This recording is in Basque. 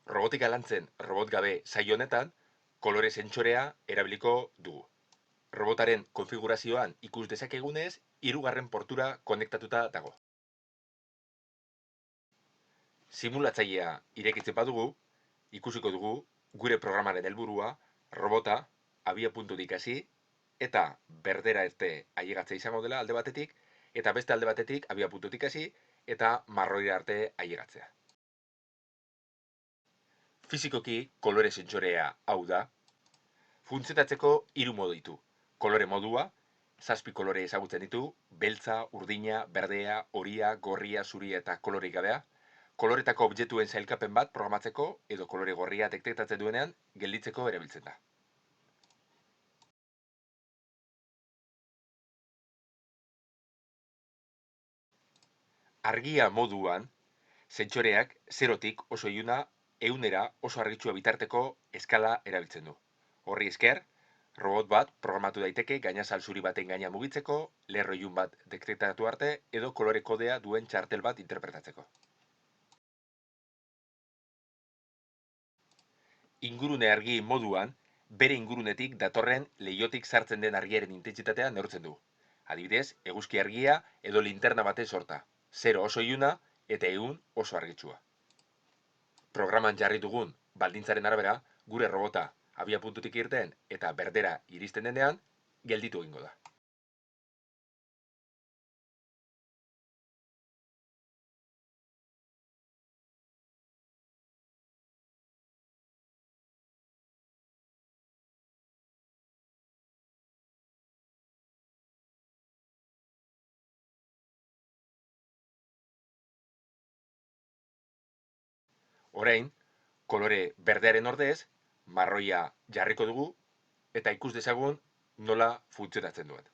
Robotika lantzen robot gabe saio honetan, kolore sentsorea erabiliko dugu. Robotaren konfigurazioan ikus dezakegunez, hirugarren portura konektatuta dago. Simulatzailea irekitzen badugu, ikusiko dugu gure programaren helburua robota abiapuntutik hasi eta berdera arte ailegatzea izango dela alde batetik, eta beste alde batetik abiapuntutik hasi eta marroira arte ailegatzea. Fisikoki kolore sentsorea hau da. Funtzionatzeko 3 modu ditu. Kolore modua, 7 kolore ezagutzen ditu, beltza, urdina, berdea, horia, gorria, zuria eta kolorerik gabea. Koloretako objektuen sailkapen bat programatzeko edo kolore gorria detektatzen duenean gelditzeko erabiltzen da. Argia moduan, sentsoreak 0tik oso iluna 100era oso argitsua bitarteko eskala erabiltzen du. Horri esker, robot bat programatu daiteke gainazal zuri baten gaina mugitzeko, lerro ilun bat detektatu arte edo kolore kodea duen txartel bat interpretatzeko. Ingurune argi moduan, bere ingurunetik datorren leihotik sartzen den argiaren intentsitatea neurtzen du. Adibidez, eguzki argia edo linterna baten sorta, 0 oso iluna eta 100 oso argitsua. Programan jarri dugun baldintzaren arabera, gure robota abiapuntutik irten eta berdera iristen denean, gelditu egingo da. Orain, kolore berdearen ordez, marroia jarriko dugu eta ikus dezagun nola funtzionatzen duen.